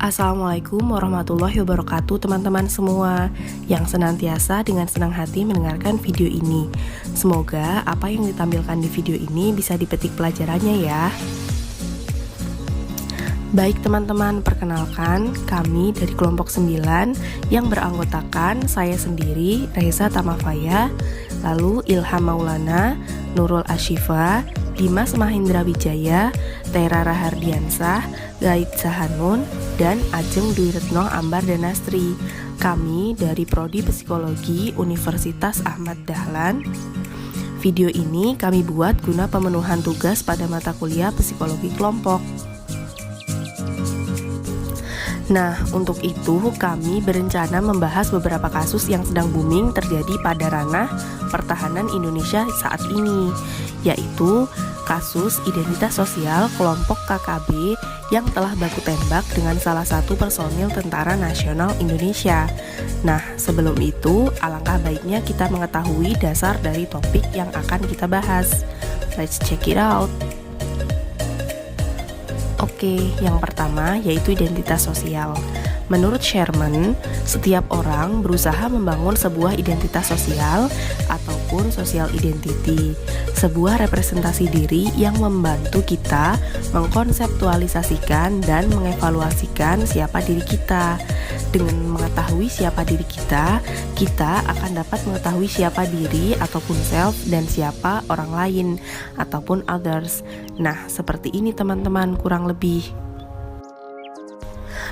Assalamualaikum warahmatullahi wabarakatuh teman-teman semua yang senantiasa dengan senang hati mendengarkan video ini. Semoga apa yang ditampilkan di video ini bisa dipetik pelajarannya ya. Baik teman-teman, perkenalkan kami dari kelompok 9 yang beranggotakan saya sendiri, Reza Tamafaya, lalu Ilham Maulana, Nurul Ashifa, Dimas Mahendra Wijaya, Tera Rahardiansah, Gaid Sahanun, dan Ajeng Dwi Retno Ambar Danastri. Kami dari Prodi Psikologi Universitas Ahmad Dahlan. Video ini kami buat guna pemenuhan tugas pada mata kuliah psikologi kelompok. Nah, untuk itu kami berencana membahas beberapa kasus yang sedang booming terjadi pada ranah pertahanan Indonesia saat ini, yaitu kasus identitas sosial kelompok KKB yang telah baku tembak dengan salah satu personil Tentara Nasional Indonesia. Nah, sebelum itu, alangkah baiknya kita mengetahui dasar dari topik yang akan kita bahas. Let's check it out. Oke, yang pertama yaitu identitas sosial. Menurut Sherman, setiap orang berusaha membangun sebuah identitas sosial ataupun social identity, sebuah representasi diri yang membantu kita mengkonseptualisasikan dan mengevaluasikan siapa diri kita. Dengan mengetahui siapa diri kita, kita akan dapat mengetahui siapa diri ataupun self dan siapa orang lain ataupun others. Nah, seperti ini teman-teman kurang lebih.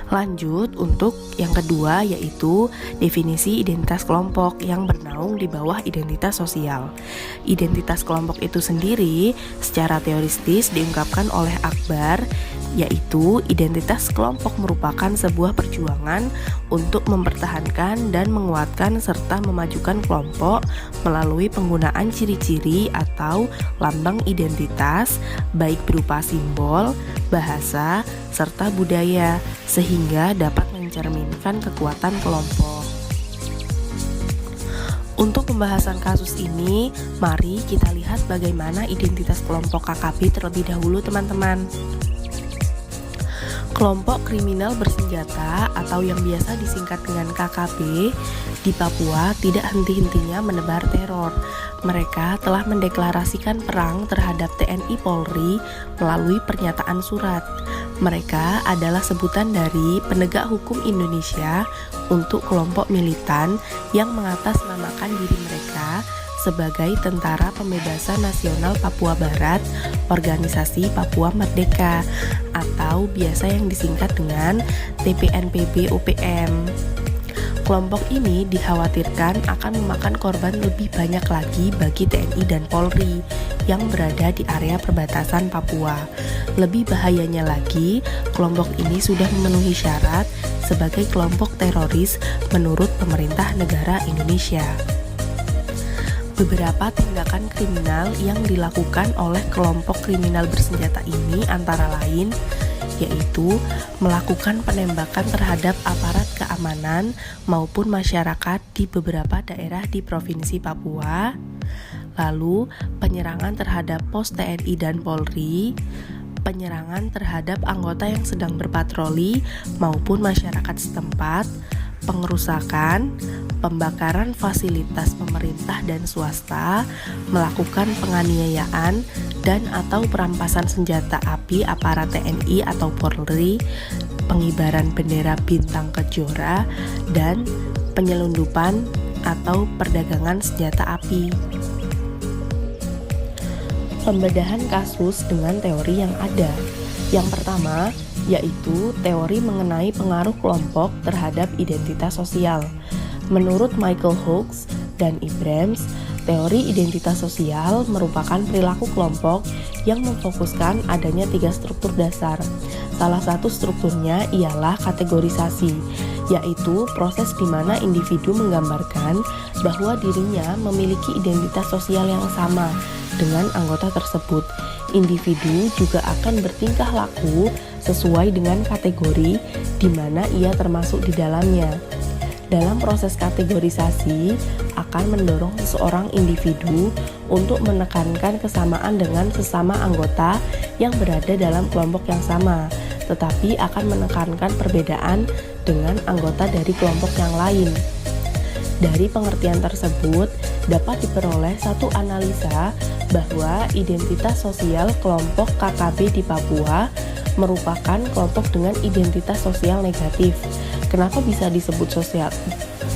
Lanjut untuk yang kedua yaitu definisi identitas kelompok yang bernaung di bawah identitas sosial. Identitas kelompok itu sendiri secara teoristis diungkapkan oleh Akbar, yaitu identitas kelompok merupakan sebuah perjuangan untuk mempertahankan dan menguatkan serta memajukan kelompok melalui penggunaan ciri-ciri atau lambang identitas baik berupa simbol, bahasa, serta budaya sehingga dapat mencerminkan kekuatan kelompok. Untuk pembahasan kasus ini, mari kita lihat bagaimana identitas kelompok KKB terlebih dahulu teman-teman. Kelompok kriminal bersenjata atau yang biasa disingkat dengan KKB di Papua tidak henti-hentinya menebar teror. Mereka telah mendeklarasikan perang terhadap TNI Polri melalui pernyataan surat. Mereka adalah sebutan dari penegak hukum Indonesia untuk kelompok militan yang mengatasnamakan diri mereka sebagai Tentara Pembebasan Nasional Papua Barat, Organisasi Papua Merdeka, atau biasa yang disingkat dengan TPNPB-OPM. Kelompok ini dikhawatirkan akan memakan korban lebih banyak lagi bagi TNI dan Polri yang berada di area perbatasan Papua. Lebih bahayanya lagi, kelompok ini sudah memenuhi syarat sebagai kelompok teroris menurut pemerintah negara Indonesia. Beberapa tindakan kriminal yang dilakukan oleh kelompok kriminal bersenjata ini antara lain yaitu melakukan penembakan terhadap aparat keamanan maupun masyarakat di beberapa daerah di Provinsi Papua, lalu penyerangan terhadap pos TNI dan Polri, penyerangan terhadap anggota yang sedang berpatroli maupun masyarakat setempat, pengerusakan, pembakaran fasilitas pemerintah dan swasta, melakukan penganiayaan dan atau perampasan senjata api aparat TNI atau Polri, pengibaran bendera bintang kejora, dan penyelundupan atau perdagangan senjata api. Pembedahan kasus dengan teori yang ada. Yang pertama, yaitu teori mengenai pengaruh kelompok terhadap identitas sosial. Menurut Michael Hughes dan Ibrams, teori identitas sosial merupakan perilaku kelompok yang memfokuskan adanya 3 struktur dasar. Salah satu strukturnya ialah kategorisasi, yaitu proses di mana individu menggambarkan bahwa dirinya memiliki identitas sosial yang sama dengan anggota tersebut. Individu juga akan bertingkah laku sesuai dengan kategori di mana ia termasuk di dalamnya. Dalam proses kategorisasi akan mendorong seseorang individu untuk menekankan kesamaan dengan sesama anggota yang berada dalam kelompok yang sama. tetapi akan menekankan perbedaan dengan anggota dari kelompok yang lain. Dari pengertian tersebut, dapat diperoleh satu analisa bahwa identitas sosial kelompok KKB di Papua merupakan kelompok dengan identitas sosial negatif. Kenapa bisa disebut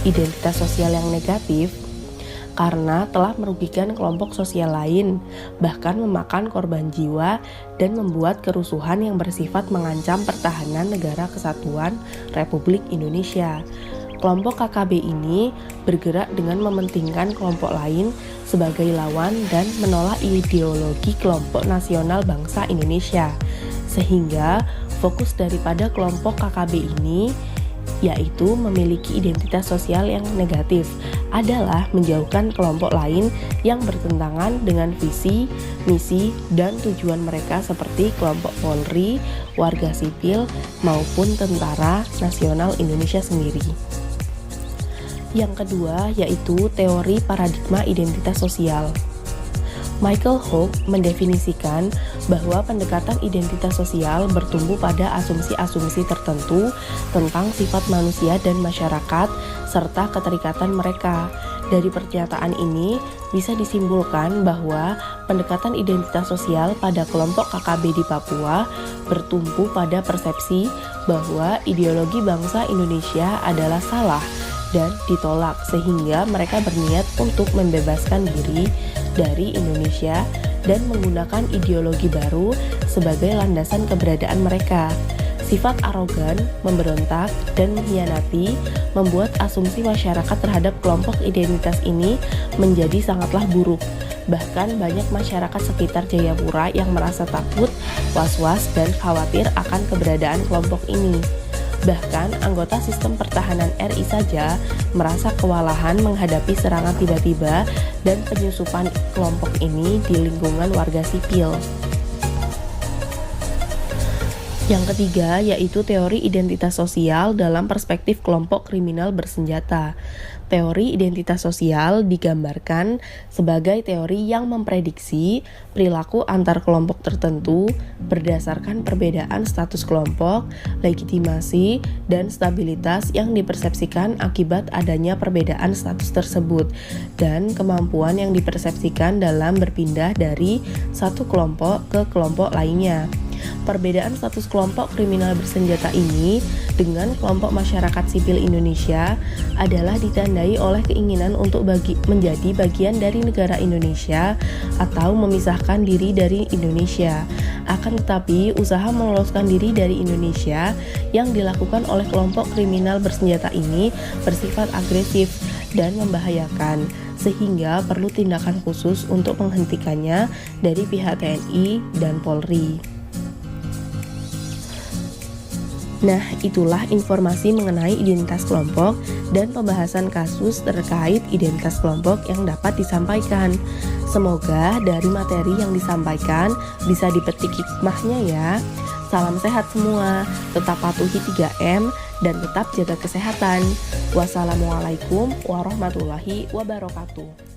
identitas sosial yang negatif? Karena telah merugikan kelompok sosial lain, bahkan memakan korban jiwa dan membuat kerusuhan yang bersifat mengancam pertahanan negara kesatuan Republik Indonesia. Kelompok KKB ini bergerak dengan mementingkan kelompok lain sebagai lawan dan menolak ideologi kelompok nasional bangsa Indonesia. Sehingga fokus daripada kelompok KKB ini, yaitu memiliki identitas sosial yang negatif, adalah menjauhkan kelompok lain yang bertentangan dengan visi, misi, dan tujuan mereka seperti kelompok Polri, warga sipil, maupun Tentara Nasional Indonesia sendiri. Yang kedua yaitu teori paradigma identitas sosial. Michael Hoke mendefinisikan bahwa pendekatan identitas sosial bertumbuh pada asumsi-asumsi tertentu tentang sifat manusia dan masyarakat serta keterikatan mereka. Dari pernyataan ini bisa disimpulkan bahwa pendekatan identitas sosial pada kelompok KKB di Papua bertumbuh pada persepsi bahwa ideologi bangsa Indonesia adalah salah dan ditolak, sehingga mereka berniat untuk membebaskan diri dari Indonesia dan menggunakan ideologi baru sebagai landasan keberadaan mereka. Sifat arogan, memberontak, dan mengkhianati membuat asumsi masyarakat terhadap kelompok identitas ini menjadi sangatlah buruk. Bahkan banyak masyarakat sekitar Jayapura yang merasa takut, was-was, dan khawatir akan keberadaan kelompok ini. Bahkan anggota sistem pertahanan RI saja merasa kewalahan menghadapi serangan tiba-tiba dan penyusupan kelompok ini di lingkungan warga sipil. Yang ketiga yaitu teori identitas sosial dalam perspektif kelompok kriminal bersenjata. Teori identitas sosial digambarkan sebagai teori yang memprediksi perilaku antar kelompok tertentu berdasarkan perbedaan status kelompok, legitimasi, dan stabilitas yang dipersepsikan akibat adanya perbedaan status tersebut, dan kemampuan yang dipersepsikan dalam berpindah dari satu kelompok ke kelompok lainnya. Perbedaan status kelompok kriminal bersenjata ini dengan kelompok masyarakat sipil Indonesia adalah ditandai oleh keinginan untuk menjadi bagian dari negara Indonesia atau memisahkan diri dari Indonesia. Akan tetapi, usaha meloloskan diri dari Indonesia yang dilakukan oleh kelompok kriminal bersenjata ini bersifat agresif dan membahayakan, sehingga perlu tindakan khusus untuk menghentikannya dari pihak TNI dan Polri. Nah, itulah informasi mengenai identitas kelompok dan pembahasan kasus terkait identitas kelompok yang dapat disampaikan. Semoga dari materi yang disampaikan bisa dipetik hikmahnya ya. Salam sehat semua, tetap patuhi 3M dan tetap jaga kesehatan. Wassalamualaikum warahmatullahi wabarakatuh.